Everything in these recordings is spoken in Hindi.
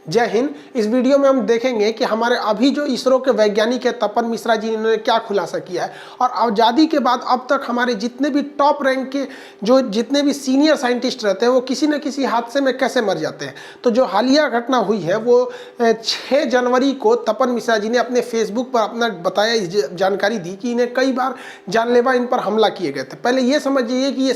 जय हिंद। इस वीडियो में हम देखेंगे कि हमारे अभी जो इसरो के वैज्ञानिक है तपन मिश्रा जी, इन्होंने क्या खुलासा किया है और आज़ादी के बाद अब तक हमारे जितने भी टॉप रैंक के जो जितने भी सीनियर साइंटिस्ट रहते हैं वो किसी न किसी हादसे में कैसे मर जाते हैं। तो जो हालिया घटना हुई है वो 6 जनवरी को तपन मिश्रा जी ने अपने फेसबुक पर अपना बताया, जानकारी दी कि इन्हें कई बार जानलेवा इन पर हमला किए गए थे। पहले ये समझिए कि ये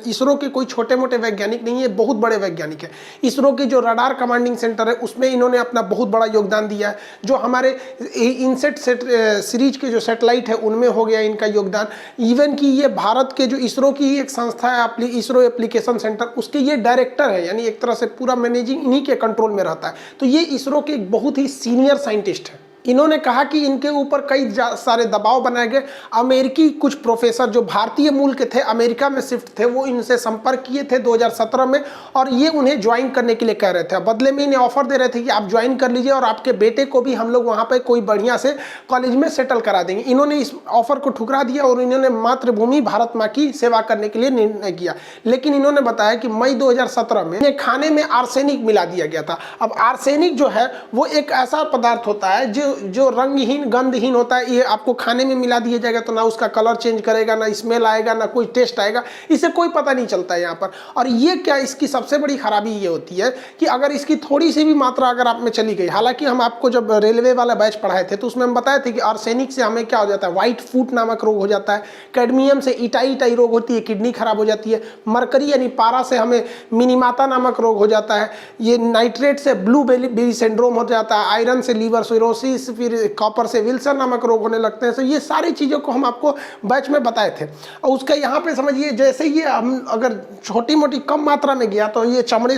इसरो के कोई छोटे मोटे वैज्ञानिक नहीं है, बहुत बड़े वैज्ञानिक है। इसरो के जो रडार कमांडिंग सेंटर है उसमें इन्होंने अपना बहुत बड़ा योगदान दिया है। जो हमारे इनसेट सीरीज के जो सैटेलाइट है उनमें हो गया इनका योगदान। इवन कि ये भारत के जो इसरो की एक संस्था है इसरो एप्लीकेशन सेंटर, उसके ये डायरेक्टर है, यानी एक तरह से पूरा मैनेजिंग इन्हीं के कंट्रोल में रहता है। तो ये इसरो के एक बहुत ही सीनियर साइंटिस्ट है। इन्होंने कहा कि इनके ऊपर कई सारे दबाव बनाए गए। अमेरिकी कुछ प्रोफेसर जो भारतीय मूल के थे, अमेरिका में शिफ्ट थे, वो इनसे संपर्क किए थे 2017 में और ये उन्हें ज्वाइन करने के लिए कह रहे थे। बदले में इन्हें ऑफर दे रहे थे कि आप ज्वाइन कर लीजिए और आपके बेटे को भी हम लोग वहाँ पे कोई बढ़िया से कॉलेज में सेटल करा देंगे। इन्होंने इस ऑफर को ठुकरा दिया और इन्होंने मातृभूमि भारत माँ की सेवा करने के लिए निर्णय किया। लेकिन इन्होंने बताया कि मई 2017 में इन्हें खाने में आर्सेनिक मिला दिया गया था। अब आर्सेनिक जो है वो एक ऐसा पदार्थ होता है जो रंगहीन गंधहीन होता है। ये आपको खाने में मिला दिया जाएगा तो ना उसका कलर चेंज करेगा, ना स्मेल आएगा, ना कोई टेस्ट आएगा, इसे कोई पता नहीं चलता है यहाँ पर। और ये क्या, इसकी सबसे बड़ी खराबी ये होती है कि अगर इसकी थोड़ी सी भी मात्रा अगर आप में चली गई, हालांकि हम आपको जब रेलवे वाला बैच पढ़ाए थे तो उसमें हम बताए थे कि आर्सेनिक से हमें क्या हो जाता है, व्हाइट फूट नामक रोग हो जाता है। कैडमियम से इटाई रोग होती है, किडनी खराब हो जाती है। मरकरी यानी पारा से हमें मिनीमाता नामक रोग हो जाता है। ये नाइट्रेट से ब्लू बेली सिंड्रोम हो जाता है। आयरन से लीवर सिरोसिस, फिर कॉपर से विल्सन नामक रोग होने लगते हैं। तो ये सारी चीज़ों को हम आपको बैच में बताए थे। और उसका यहाँ पे समझिए, जैसे ये हम अगर छोटी मोटी कम मात्रा में गया तो ये चमड़े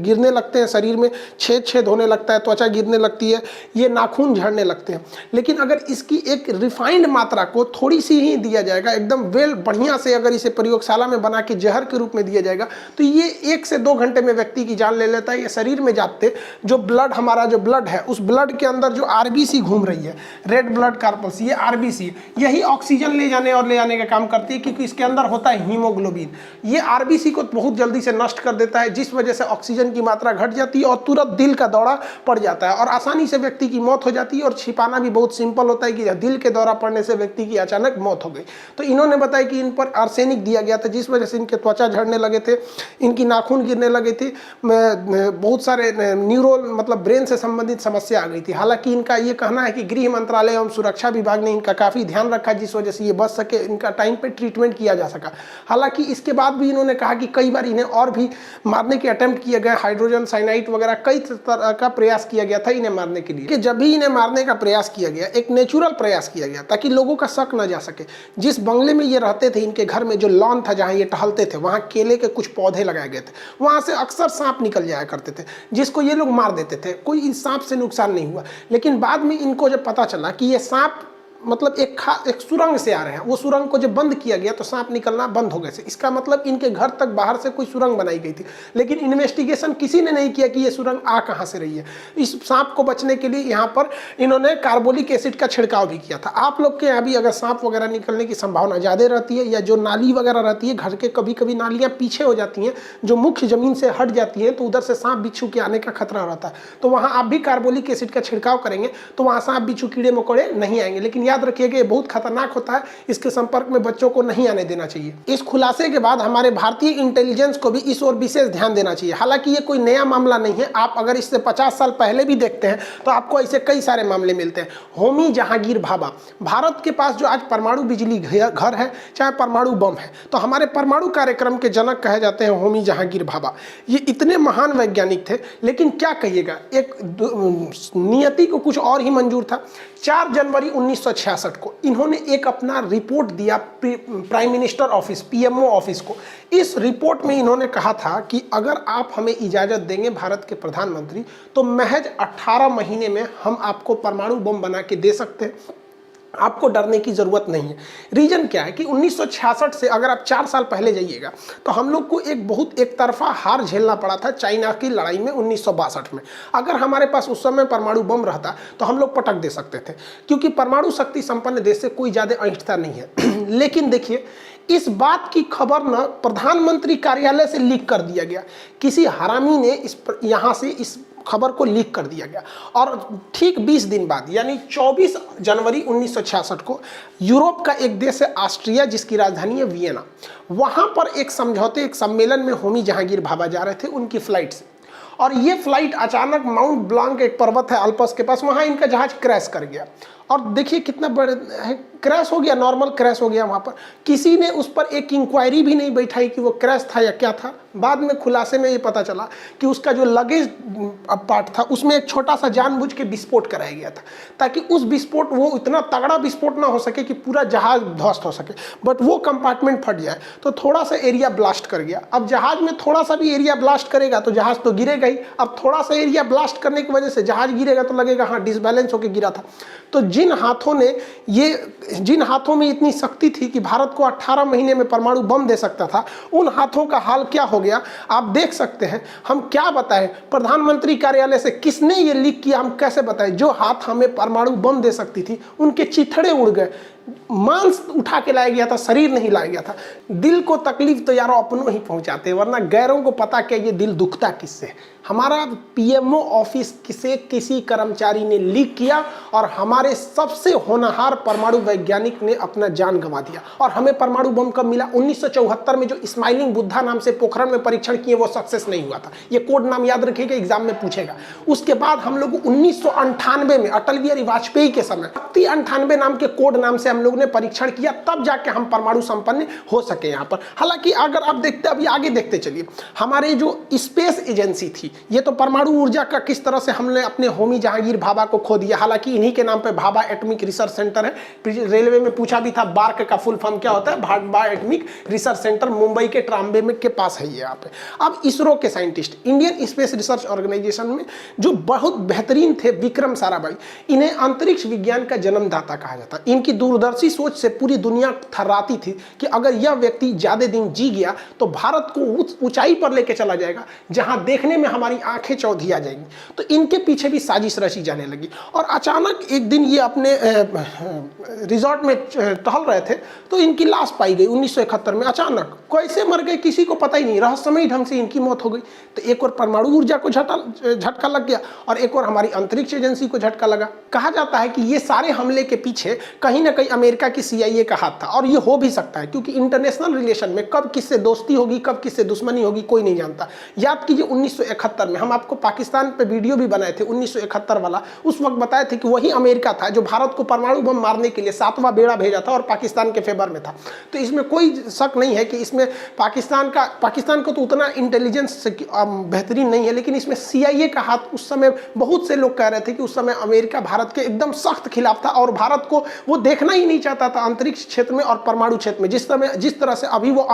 गिरने लगते हैं, शरीर में छेद होने लगता है, त्वचा गिरने लगती है, ये नाखून झड़ने लगते हैं। लेकिन अगर इसकी एक रिफाइंड मात्रा को थोड़ी सी ही दिया जाएगा, एकदम बढ़िया से अगर इसे प्रयोगशाला में बना के जहर के रूप में दिया जाएगा तो ये 1 से 2 घंटे में व्यक्ति की जान ले लेता है। ये शरीर में जाते जो ब्लड, हमारा जो ब्लड है, उस ब्लड के अंदर जो आरबीसी घूम रही है, रेड ब्लड कार्पस, ये आरबीसी, यही ऑक्सीजन ले जाने और ले आने का काम करती है, क्योंकि इसके अंदर होता है हीमोग्लोबिन। ये आरबीसी को बहुत जल्दी से नष्ट कर देता है, जिस वजह से ऑक्सीजन की मात्रा घट जाती है और तुरंत दिल का दौरा पड़ जाता है और आसानी से व्यक्ति की मौत हो जाती है। और छिपाना भी बहुत सिंपल होता है कि दिल के दौरा पड़ने से व्यक्ति की अचानक मौत हो गई। तो इन्होंने बताया कि इन पर आर्सेनिक दिया गया था, जिस वजह से इनके त्वचा झड़ने लगे थे, इनकी नाखून गिरने लगे थे, बहुत सारे न्यूरो मतलब ब्रेन से संबंधित समस्या आ गई थी। हालांकि इनका ये कहना है कि गृह मंत्रालय एवं सुरक्षा विभाग ने इनका काफ़ी ध्यान रखा, जिस वजह से ये बच सके, इनका टाइम पे ट्रीटमेंट किया जा सका। हालांकि इसके बाद भी इन्होंने कहा कि कई बार इन्हें और भी मारने के अटेम्प्ट किए गए, हाइड्रोजन साइनाइड वगैरह कई तरह का प्रयास किया गया था इन्हें मारने के लिए। कि जब भी इन्हें मारने का प्रयास किया गया, एक नेचुरल प्रयास किया गया ताकि लोगों का शक न जा सके। जिस बंगले में ये रहते थे, इनके घर में जो लॉन था जहाँ ये टहलते थे, वहाँ केले के कुछ पौधे लगाए गए थे, वहाँ से अक्सर सांप निकल जाया करते थे, जिसको ये लोग मार देते थे। कोई इस सांप से नुकसान नहीं हुआ। लेकिन बाद में इनको जब पता चला कि ये सांप मतलब एक सुरंग से आ रहे हैं, वो सुरंग को जब बंद किया गया तो सांप निकलना बंद हो गए थे। इसका मतलब इनके घर तक बाहर से कोई सुरंग बनाई गई थी, लेकिन इन्वेस्टिगेशन किसी ने नहीं किया कि ये सुरंग आ कहाँ से रही है। इस सांप को बचने के लिए यहाँ पर इन्होंने कार्बोलिक एसिड का छिड़काव भी किया था। आप लोग के यहाँ भी अगर सांप वगैरह निकलने की संभावना ज़्यादा रहती है, या जो नाली वगैरह रहती है, घर के कभी कभी नालियाँ पीछे हो जाती हैं, जो मुख्य जमीन से हट जाती हैं, तो उधर से सांप बिच्छू के आने का खतरा रहता है। तो वहाँ आप भी कार्बोलिक एसिड का छिड़काव करेंगे तो वहाँ सांप बिच्छू कीड़े मकोड़े नहीं आएंगे। लेकिन याद रखिएगा ये बहुत खतरनाक होता है, इसके संपर्क में बच्चों को नहीं आने देना चाहिए। इस खुलासे के बाद हमारे भारतीय इंटेलिजेंस को भी इस ओर विशेष ध्यान देना चाहिए। हालांकि ये कोई नया मामला नहीं है, आप अगर इससे 50 साल पहले भी देखते हैं तो आपको ऐसे कई सारे मामले मिलते हैं। होमी जहांगीर भाभा, भारत के पास जो आज परमाणु बिजली घर है, चाहे परमाणु बम है, तो हमारे परमाणु कार्यक्रम के जनक कहे जाते हैं होमी जहांगीर भाभा। ये इतने महान वैज्ञानिक थे, लेकिन क्या कहिएगा, एक नियति को कुछ और ही मंजूर था। 4 जनवरी 1966 को इन्होंने एक अपना रिपोर्ट दिया prime minister office, PMO office को। इस रिपोर्ट में इन्होंने कहा था कि अगर आप हमें इजाज़त देंगे भारत के प्रधानमंत्री, तो महज 18 महीने में हम आपको परमाणु बम बना के दे सकते हैं, आपको डरने की ज़रूरत नहीं है। रीज़न क्या है कि 1966 से अगर आप 4 साल पहले जाइएगा तो हम लोग को एक बहुत एक तरफा हार झेलना पड़ा था चाइना की लड़ाई में 1962 में। अगर हमारे पास उस समय परमाणु बम रहता तो हम लोग पटक दे सकते थे, क्योंकि परमाणु शक्ति संपन्न देश से कोई ज़्यादा ऐंठता नहीं है। लेकिन देखिए, इस बात की खबर न प्रधानमंत्री कार्यालय से लीक कर दिया गया। किसी हरामी ने यहाँ से इस खबर को लीक कर दिया गया। और ठीक 20 दिन बाद यानी 24 जनवरी 1966 को यूरोप का एक देश है ऑस्ट्रिया, जिसकी राजधानी है वियना, वहाँ पर एक समझौते, एक सम्मेलन में होमी जहांगीर भाभा जा रहे थे उनकी फ्लाइट से, और ये फ्लाइट अचानक माउंट ब्लांक एक पर्वत है अल्पस के पास, वहाँ इनका जहाज क्रैश कर गया। और देखिए कितना बड़े क्रैश हो गया, नॉर्मल क्रैश हो गया। वहाँ पर किसी ने उस पर एक इंक्वायरी भी नहीं बैठाई कि वो क्रैश था या क्या था। बाद में खुलासे में ये पता चला कि उसका जो लगेज पार्ट था उसमें एक छोटा सा जानबूझ के विस्फोट कराया गया था, ताकि उस विस्फोट, वो इतना तगड़ा विस्फोट ना हो सके कि पूरा जहाज ध्वस्त हो सके, बट वो कंपार्टमेंट फट जाए तो थोड़ा सा एरिया ब्लास्ट कर गया। अब जहाज में थोड़ा सा भी एरिया ब्लास्ट करेगा तो जहाज तो गिरेगा ही। अब थोड़ा सा एरिया ब्लास्ट करने की वजह से जहाज गिरेगा तो लगेगा हाँ डिसबैलेंस होकर गिरा था। तो जिन हाथों में इतनी शक्ति थी कि भारत को 18 महीने में परमाणु बम दे सकता था, उन हाथों का हाल क्या हो गया आप देख सकते हैं। हम क्या बताएं, प्रधानमंत्री कार्यालय से किसने ये लीक किया हम कैसे बताएं। जो हाथ हमें परमाणु बम दे सकती थी उनके चिथड़े उड़ गए, मांस उठा के लाया गया था, शरीर नहीं लाया गया था। दिल को तकलीफ तो यारो अपनों ही पहुंचाते, वरना गैरों को पता क्या ये दिल दुखता किससे। हमारा पीएमओ ऑफिस से किसी कर्मचारी ने लीक किया और हमारे सबसे होनहार परमाणु वैज्ञानिक ने अपना जान गंवा दिया। और हमें परमाणु बम कब मिला? 1974 में जो स्माइलिंग बुद्धा नाम से पोखरण में परीक्षण किए वो सक्सेस नहीं हुआ था। ये कोड नाम याद रखिएगा, एग्जाम में पूछेगा। उसके बाद हम लोग 1998 में अटल बिहारी वाजपेयी के समय 98 नाम के कोड नाम से हम लोग ने परीक्षण किया, तब जाके हम परमाणु संपन्न हो सके यहाँ पर। हालांकि अगर आप देखते, अभी आगे देखते चलिए, हमारे जो स्पेस एजेंसी थी, ये तो परमाणु ऊर्जा का किस तरह से हमने अपने होमी जहांगीर भाभा को खो दिया। हालांकि इन्हीं के नाम पे भाभा एटॉमिक रिसर्च सेंटर है। रेलवे में पूछा भी था बार्क का फुल फॉर्म क्या होता है, Bhabha atomic research centre Mumbai के ट्राम्बे में के पास है ये यहाँ पे। अब इसरो के scientist, Indian space research organisation में जो बहुत बेहतरीन थे, विक्रम साराभाई, इन्हें अंतरिक्ष विज्ञान का जन्मदाता कहा जाता। इनकी दूरदर्शी सोच से पूरी दुनिया थर्राती थी कि अगर यह व्यक्ति ज्यादा दिन जी गया तो भारत को ऊंचाई पर लेके चला जाएगा जहां देखने में हमारी आंखें चौधी आ जाएंगी। तो इनके पीछे भी साजिश रची जाने लगी। और अचानक एक दिन ये अपने रिजॉर्ट में टहल रहे थे तो इनकी लाश पाई गई 1971 में। अचानक कैसे मर गए किसी को पता ही नहीं, रहस्यमयी ढंग से इनकी मौत हो गई। तो एक और परमाणु ऊर्जा को झटका लग गया और एक और हमारी अंतरिक्ष एजेंसी को झटका लगा। कहा जाता है कि ये सारे हमले के पीछे कहीं ना कहीं अमेरिका की CIA का हाथ था। और ये हो भी सकता है क्योंकि इंटरनेशनल रिलेशन में कब किससे दोस्ती होगी, कब किससे दुश्मनी होगी, कोई नहीं जानता। याद कीजिए 1971 में हम आपको पाकिस्तान पे वीडियो भी बनाए थे 1971 वाला। उस वक्त बताए थे कि वही अमेरिका था जो भारत को परमाणु बम मारने के लिए 7वां बेड़ा भेजा था और पाकिस्तान के फेवर में था। तो इसमें कोई शक नहीं है कि इसमें पाकिस्तान को तो उतना इंटेलिजेंस बेहतरीन नहीं है, लेकिन इसमें CIA का हाथ उस समय बहुत से लोग कह रहे थे कि उस समय अमेरिका भारत के एकदम सख्त खिलाफ था और भारत को वो देखना ही नहीं चाहता था अंतरिक्ष क्षेत्र में और परमाणु क्षेत्र में। जिस तरह से अभी वो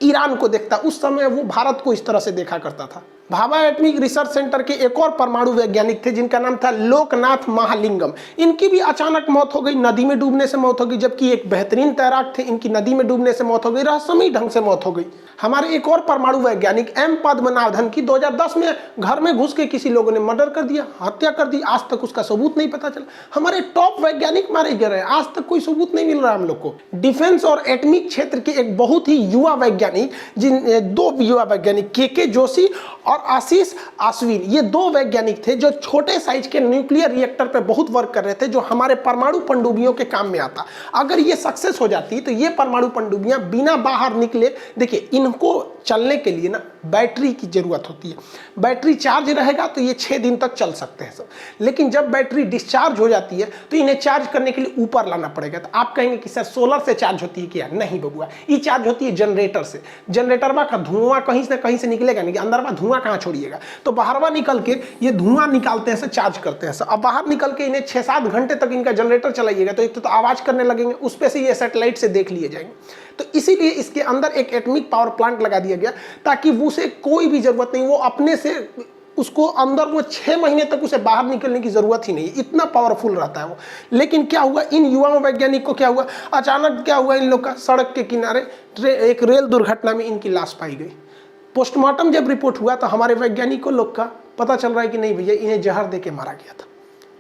ईरान को देखता, उस समय वो भारत को इस तरह से देखा करता था। भाभा एटॉमिक रिसर्च सेंटर के एक और परमाणु वैज्ञानिक थे जिनका नाम था लोकनाथ महालिंगम। इनकी भी अचानक मौत हो गई, नदी में डूबने से मौत हो गई। जबकि एक बेहतरीन तैराक थे, इनकी नदी में डूबने से मौत हो गई, रहस्यमयी ढंग से मौत हो गई। हमारे एक और परमाणु वैज्ञानिक M पद्मनाभन की 2010 में घर में घुस के किसी लोगों ने मर्डर कर दिया, हत्या कर दी। आज तक उसका सबूत नहीं पता चला। हमारे टॉप वैज्ञानिक मारे गए हैं, आज तक कोई सबूत नहीं मिल रहा हम लोग को। डिफेंस और एटॉमिक क्षेत्र के एक बहुत ही युवा वैज्ञानिक, दो युवा वैज्ञानिक KK जोशी और आशीष आश्विन, ये दो वैज्ञानिक थे जो छोटे साइज के न्यूक्लियर रिएक्टर पे बहुत वर्क कर रहे थे, जो हमारे परमाणु पनडुब्बियों के काम में आता। अगर ये सक्सेस हो जाती तो ये परमाणु पनडुब्बियां बिना बाहर निकले, देखिए इनको चलने के लिए ना बैटरी की जरूरत होती है। बैटरी चार्ज रहेगा तो ये 6 दिन तक चल सकते हैं सब, लेकिन जब बैटरी डिस्चार्ज हो जाती है तो इन्हें चार्ज करने के लिए ऊपर लाना पड़ेगा। तो आप कहेंगे कि सर सोलर से चार्ज होती है क्या? नहीं बबुआ, ये चार्ज होती है जनरेटर से। जनरेटर का धुआं कहीं से निकलेगा नहीं, अंदर में धुआं कहाँ छोड़िएगा, तो बाहरवा निकल के ये धुआं निकालते हैं, चार्ज करते हैं। अब बाहर निकल के इन्हें 6-7 घंटे तक इनका जनरेटर चलाइएगा तो एक तो आवाज करने लगेंगे, उस पे से ये सैटेलाइट से देख लिए जाएंगे। तो इसीलिए इसके अंदर एक एटॉमिक पावर प्लांट लगा दिया गया ताकि उसे कोई भी जरूरत नहीं, वो अपने से उसको अंदर वो 6 महीने तक उसे बाहर निकलने की जरूरत ही नहीं, इतना पावरफुल रहता है वो। लेकिन क्या हुआ, इन युवा वैज्ञानिक को क्या हुआ, अचानक क्या हुआ, इन लोग का सड़क के किनारे एक रेल दुर्घटना में इनकी लाश पाई गई। पोस्टमार्टम जब रिपोर्ट हुआ तो हमारे वैज्ञानिकों लोग का पता चल रहा है कि नहीं भैया, इन्हें जहर दे के मारा गया था।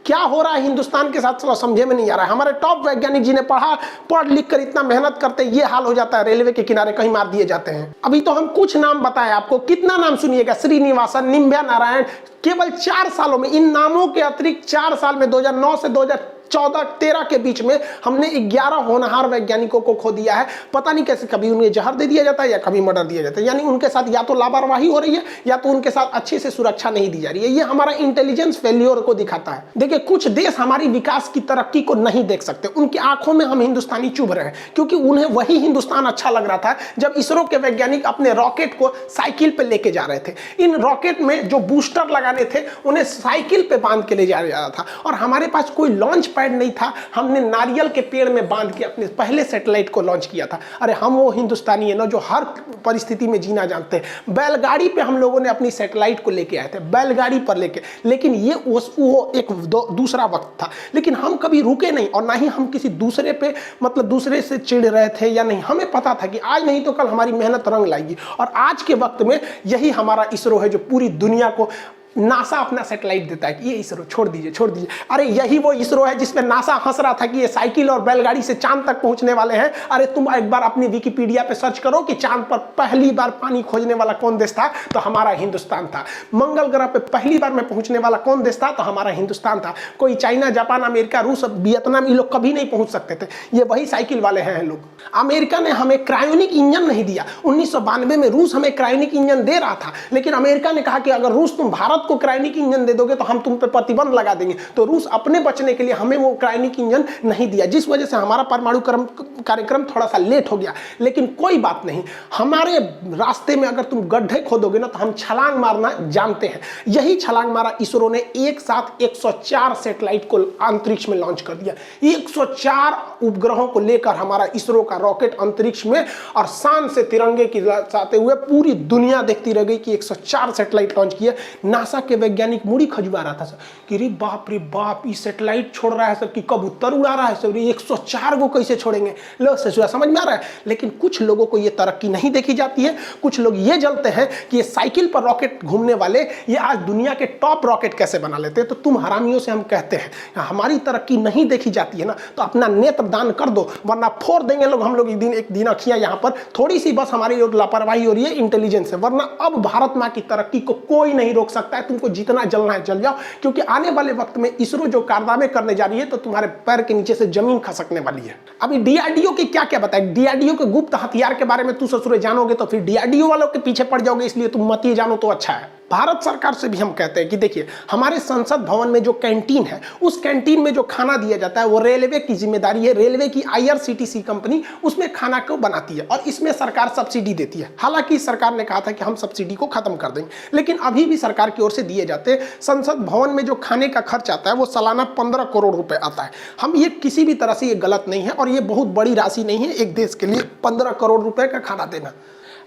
क्या हो रहा है हिंदुस्तान के साथ समझे में नहीं आ रहा है। हमारे टॉप वैज्ञानिक जिन्हें पढ़ लिख कर इतना मेहनत करते हैं, ये हाल हो जाता है, रेलवे के किनारे कहीं मार दिए जाते हैं। अभी तो हम कुछ नाम बताए आपको, कितना नाम सुनिएगा, श्रीनिवासन, निम्ब्या नारायण, केवल 4 सालों में, इन नामों के अतिरिक्त 4 साल में 2009 से 2014-13 के बीच में हमने 11 होनहार वैज्ञानिकों को खो दिया है। पता नहीं कैसे, कभी उन्हें जहर दे दिया जाता है या कभी मर्डर दिया जाता है। यानी उनके साथ या तो लापरवाही हो रही है या तो उनके साथ अच्छे से सुरक्षा नहीं दी जा रही है। ये हमारा इंटेलिजेंस फेल्योर को दिखाता है। देखिए, कुछ देश हमारी विकास की तरक्की को नहीं देख सकते, उनकी आंखों में हम हिंदुस्तानी चुभ रहे हैं, क्योंकि उन्हें वही हिंदुस्तान अच्छा लग रहा था जब इसरो के वैज्ञानिक अपने रॉकेट को साइकिल पे लेके जा रहे थे। इन रॉकेट में जो बूस्टर लगाने थे उन्हें साइकिल पे बांध के ले जाया जा रहा था, और हमारे पास कोई लॉन्च पैड नहीं था। हमने नारियल के पेड़ में बांध के अपने पहले सैटेलाइट को लॉन्च किया था। अरे हम वो हिंदुस्तानी है ना जो हर परिस्थिति में जीना जानते हैं। बैलगाड़ी पे हम लोगों ने अपनी सैटेलाइट को लेके आए थे, बैलगाड़ी पर लेके, लेकिन ये वो एक दूसरा वक्त था। लेकिन हम कभी रुके नहीं, और ना ही हम किसी दूसरे पे मतलब दूसरे से चिढ़ रहे थे या नहीं। हमें पता था कि आज नहीं तो कल हमारी मेहनत रंग लाएगी, और आज के वक्त में यही हमारा इसरो है जो पूरी दुनिया को, नासा अपना सैटेलाइट देता है कि ये इसरो छोड़ दीजिए, छोड़ दीजिए। अरे यही वो इसरो है जिसमें नासा हंस रहा था कि ये साइकिल और बैलगाड़ी से चांद तक पहुंचने वाले हैं। अरे तुम एक बार अपनी विकिपीडिया पे सर्च करो कि चांद पर पहली बार पानी खोजने वाला कौन देश था, तो हमारा हिंदुस्तान था। मंगल ग्रह पे पहली बार में पहुंचने वाला कौन देश था, तो हमारा हिंदुस्तान था। कोई चाइना, जापान, अमेरिका, रूस, वियतनाम, ये लोग कभी नहीं पहुंच सकते थे। ये वही साइकिल वाले हैं लोग। अमेरिका ने हमें क्रायोनिक इंजन नहीं दिया। 1992 में रूस हमें क्रायोनिक इंजन दे रहा था, लेकिन अमेरिका ने कहा कि अगर रूस तुम भारत को क्रायोनिक इंजन दे दोगे तो हम तुम पे प्रतिबंध लगा देंगे। तो रूस अपने बचने के लिए हमें वो क्रायोनिक इंजन नहीं दिया, जिस वजह से हमारा परमाणु कार्यक्रम थोड़ा सा लेट हो गया। लेकिन कोई बात नहीं, हमारे रास्ते में अगर तुम गड्ढे खोदोगे ना तो हम छलांग मारना जानते हैं। यही छलांग मारा इसरो ने। एक साथ 104 सैटेलाइट को अंतरिक्ष में लॉन्च कर दिया। 104 उपग्रहों को लेकर हमारा इसरो का रॉकेट अंतरिक्ष में, और शान से तिरंगे की लहराते हुए पूरी दुनिया देखती रह गई कि 104 सैटेलाइट लॉन्च किए। नासा के वैज्ञानिक मुड़ी खजुआ रहा था सर कि रे बाप रे बाप, ये सैटेलाइट छोड़ रहा है सर कि कबूतर उड़ा रहा है सर, 104 को कैसे छोड़ेंगे। लो ससुरा, समझ में आ रहा है। लेकिन कुछ लोगों को ये तरक्की नहीं देखी जाती है। कुछ लोग ये जलते हैं कि ये साइकिल पर रॉकेट घूमने वाले ये आज दुनिया के टॉप रॉकेट कैसे बना लेते हैं। तो तुम हरामियों से हम कहते हैं, हमारी तरक्की नहीं देखी जाती है ना तो अपना नेत्र दान कर दो, वरना फोड़ देंगे लोग हम लोग एक दिन अखियां। यहाँ पर थोड़ी सी बस हमारी लापरवाही हो रही है इंटेलिजेंस है, वरना अब भारत माँ की तरक्की को कोई नहीं रोक सकता है। तुमको जितना जलना है जल जाओ, क्योंकि आने वाले वक्त में इसरो जो कारनामे करने जा रही है तो तुम्हारे पैर के नीचे से जमीन खसकने वाली है। अभी डीआरडीओ के क्या क्या बताए, डीआरडीओ के गुप्त हथियार के बारे में तू ससुरे जानोगे तो फिर डीआरडीओ वालों के पीछे पड़ जाओगे, इसलिए तुम मत ये जानो तो अच्छा है। भारत सरकार से भी हम कहते हैं कि देखिए, हमारे संसद भवन में जो कैंटीन है, उस कैंटीन में जो खाना दिया जाता है वो रेलवे की जिम्मेदारी है। रेलवे की IRCTC कंपनी उसमें खाना को बनाती है, और इसमें सरकार सब्सिडी देती है। हालांकि सरकार ने कहा था कि हम सब्सिडी को खत्म कर देंगे, लेकिन अभी भी सरकार की ओर से दिए जाते हैं। संसद भवन में जो खाने का खर्च आता है वो सालाना 15 करोड़ रुपए आता है। हम ये किसी भी तरह से ये गलत नहीं है, और ये बहुत बड़ी राशि नहीं है एक देश के लिए 15 करोड़ रुपए का खाना देना।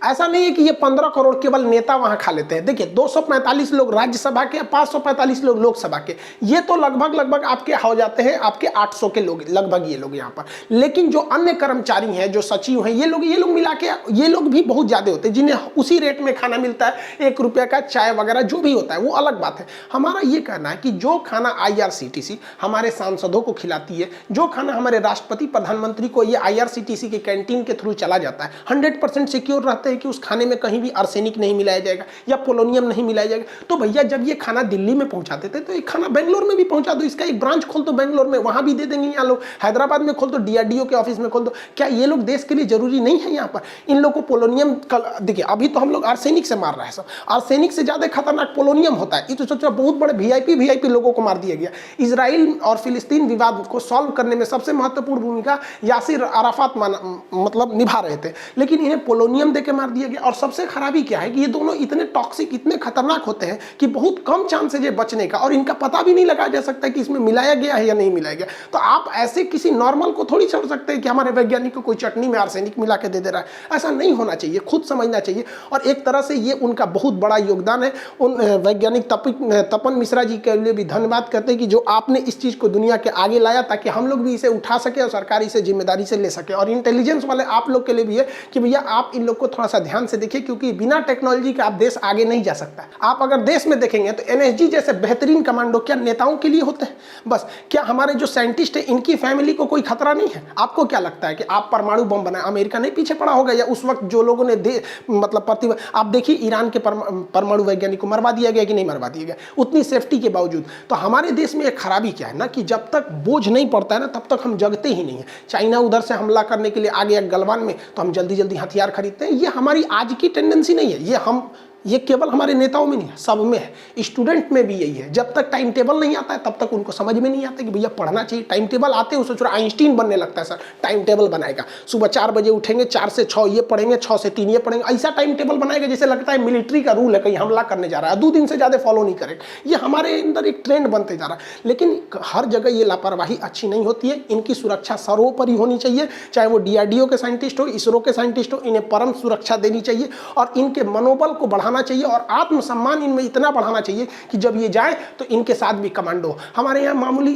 ऐसा नहीं है कि ये 15 करोड़ केवल नेता वहां खा लेते हैं। देखिए, 245 लोग राज्यसभा के, 545 लोग लोकसभा के, ये तो लगभग आपके हो जाते हैं आपके 800 के लोग लगभग ये लोग यहाँ पर। लेकिन जो अन्य कर्मचारी हैं, जो सचिव हैं, ये लोग मिला के ये लोग भी बहुत ज्यादा होते हैं, जिन्हें उसी रेट में खाना मिलता है। 1 रुपये का चाय वगैरह जो भी होता है वो अलग बात है। हमारा ये कहना है कि जो खाना IRCTC हमारे सांसदों को खिलाती है, जो खाना हमारे राष्ट्रपति प्रधानमंत्री को ये IRCTC के कैंटीन के थ्रू चला जाता है, 100% सिक्योर रहते हैं कि उस खाने में कहीं भी आर्सेनिक नहीं मिलाया जाएगा या पोलोनियम नहीं मिलाया जाएगा। तो भैया, जब ये खाना दिल्ली में पहुंचाते थे तो ये खाना बेंगलोर में भी पहुंचा दो, इसका एक ब्रांच खोल दो बेंगलोर में, वहां भी दे देंगे। यहाँ लोग हैदराबाद में खोल दो, DRDO के ऑफिस में खोल दो। क्या ये लोग देश के लिए जरूरी नहीं है? यहाँ पर इन लोग को पोलोनियम, देखिए अभी तो हम लोग आर्सेनिक से मार रहे हैं, सब आर्सेनिक से ज्यादा खतरनाक पोलोनियम होता है। ये तो सोचो, बहुत बड़े VIP लोगों को मार दिया गया। इजराइल और फिलिस्तीन विवाद को सॉल्व करने में सबसे महत्वपूर्ण भूमिका यासिर अराफात मतलब निभा रहे थे, लेकिन इन्हें पोलोनियम देके मार दिया गया। और सबसे खराबी क्या है कि ये दोनों इतने टॉक्सिक, इतने खतरनाक होते हैं कि बहुत कम चांस है ये बचने का, और इनका पता भी नहीं लगाया जा सकता कि इसमें मिलाया गया है या नहीं मिलाया गया। तो आप ऐसे किसी नॉर्मल को थोड़ी छोड़ सकते हैं कि हमारे वैज्ञानिक को कोई चटनी में आर्सेनिक मिला के दे रहा है। ऐसा नहीं होना चाहिए, खुद समझना चाहिए। और एक तरह से ये उनका बहुत बड़ा योगदान है। उन वैज्ञानिक तपन मिश्रा जी के लिए भी धन्यवाद करते हैं कि जो आपने इस चीज को दुनिया के आगे लाया, ताकि हम लोग भी इसे उठा सके और सरकार इसे जिम्मेदारी से ले सके। और इंटेलिजेंस वाले आप लोग के लिए भी है कि भैया आप इन लोग को थोड़ा सा ध्यान से देखिए, क्योंकि बिना टेक्नोलॉजी के आप देश आगे नहीं जा सकता। आप अगर देश में देखेंगे तो एनएसजी जैसे बेहतरीन कमांडो क्या नेताओं के लिए होते हैं बस? क्या हमारे जो साइंटिस्ट है इनकी फैमिली को कोई खतरा नहीं है? आपको क्या लगता है कि आप परमाणु बम बनाए, अमेरिका नहीं पीछे पड़ा होगा? या उस वक्त जो लोगों ने मतलब आप देखिए ईरान के परमाणु वैज्ञानिक को मरवा दिया गया कि नहीं मरवा दिया गया, उतनी सेफ्टी के बावजूद। तो हमारे देश में एक खराबी क्या है ना, कि जब तक बोझ नहीं पड़ता है ना तब तक हम जगते ही नहीं है। चाइना उधर से हमला करने के लिए आ गया गलवान में, तो हम जल्दी जल्दी हथियार खरीदते हैं। ये हमारी आज की टेंडेंसी नहीं है, ये केवल हमारे नेताओं में नहीं है, सब में है। स्टूडेंट में भी यही है, जब तक टाइम टेबल नहीं आता है तब तक उनको समझ में नहीं आता कि भैया पढ़ना चाहिए। टाइम टेबल आते हैं, सोच रहा आइंस्टीन बनने लगता है सर, टाइम टेबल बनाएगा, सुबह 4 बजे उठेंगे, 4 से 6 ये पढ़ेंगे, 6 से 3 ये पढ़ेंगे, ऐसा टाइम टेबल बनाएगा जैसे लगता है मिलिट्री का रूल है, कहीं हमला करने जा रहा है, 2 दिन से ज़्यादा फॉलो नहीं करेगा। ये हमारे अंदर एक ट्रेंड बनते जा रहा है। लेकिन हर जगह ये लापरवाही अच्छी नहीं होती है, इनकी सुरक्षा सर्वोपरि होनी चाहिए। चाहे वो DRDO के साइंटिस्ट हो, इसरो के साइंटिस्ट हो, इन्हें परम सुरक्षा देनी चाहिए और इनके मनोबल को बढ़ाना चाहिए और आत्मसम्मान इनमें इतना बढ़ाना चाहिए कि जब ये जाए तो इनके साथ भी कमांडो। हमारे यहाँ मामूली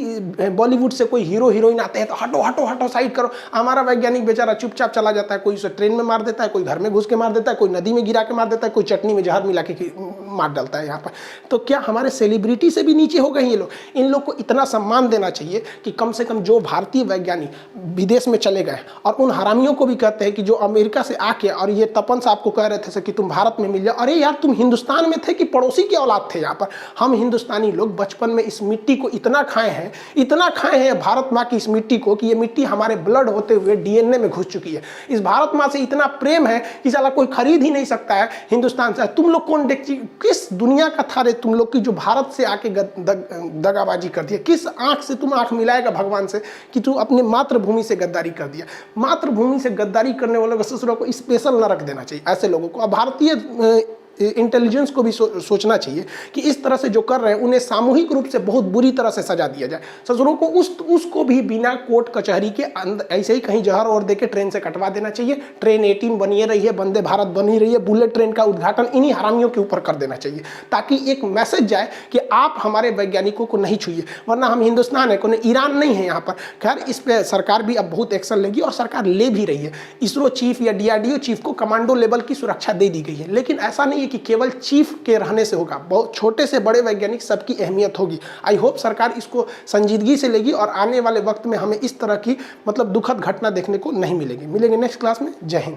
बॉलीवुड से कोई हीरो हीरोइन आते हैं तो हटो हटो हटो साइड करो, हमारा वैज्ञानिक बेचारा चुपचाप चला जाता है। कोई उसे ट्रेन में मार देता है, कोई घर में घुस के मार देता है, कोई नदी में गिरा के मार देता है, कोई चटनी में जहर मिला के मार डालता है यहाँ पर। तो क्या हमारे सेलिब्रिटी से भी नीचे हो गए ये लोग? इन लोग को इतना सम्मान देना चाहिए कि कम से कम जो भारतीय वैज्ञानिक विदेश में चले गए और उन हरामियों को भी कहते हैं कि जो अमेरिका से आके, और ये तपन साहब को कह रहे थे कि तुम भारत में मिल जाओ, अरे यार तुम हिंदुस्तान में थे कि पड़ोसी की औलाद थे? यहाँ पर हम हिंदुस्तानी लोग बचपन में इस मिट्टी को इतना खाए हैं भारत माँ की इस मिट्टी को, कि ये मिट्टी हमारे ब्लड होते हुए DNA में घुस चुकी है। इस भारत माँ से इतना प्रेम है कि साला कोई खरीद ही नहीं सकता है हिंदुस्तान से। तुम लोग कौन किस दुनिया का था रे तुम लोग की जो भारत से आके दगाबाजी कर दिया? किस आंख से तुम आंख मिलाएगा भगवान से कि तू अपने मातृभूमि से गद्दारी कर दिया? मातृभूमि से गद्दारी करने वालों को ससुरों को स्पेशल न रख देना चाहिए ऐसे लोगों को। अब भारतीय इंटेलिजेंस को भी सोचना चाहिए कि इस तरह से जो कर रहे हैं उन्हें सामूहिक रूप से बहुत बुरी तरह से सजा दिया जाए। ससुरों को उसको भी बिना कोर्ट कचहरी के अंदर ऐसे ही कहीं जहर और देके ट्रेन से कटवा देना चाहिए। ट्रेन 18 बनी रही है, वंदे भारत बनी रही है, बुलेट ट्रेन का उद्घाटन इन्हीं हरामियों के ऊपर कर देना चाहिए, ताकि एक मैसेज जाए कि आप हमारे वैज्ञानिकों को नहीं छूइए। वरना हम हिंदुस्तान है, कोई ईरान नहीं है यहाँ पर। खैर, इस पर सरकार भी अब बहुत एक्शन लेगी और सरकार ले भी रही है। इसरो चीफ या DRDO चीफ को कमांडो लेवल की सुरक्षा दे दी गई है, लेकिन ऐसा नहीं कि केवल चीफ के रहने से होगा। बहुत छोटे से बड़े वैज्ञानिक सबकी अहमियत होगी। आई होप सरकार इसको संजीदगी से लेगी और आने वाले वक्त में हमें इस तरह की मतलब दुखद घटना देखने को नहीं मिलेगी। मिलेंगे नेक्स्ट क्लास में। जय हिंद।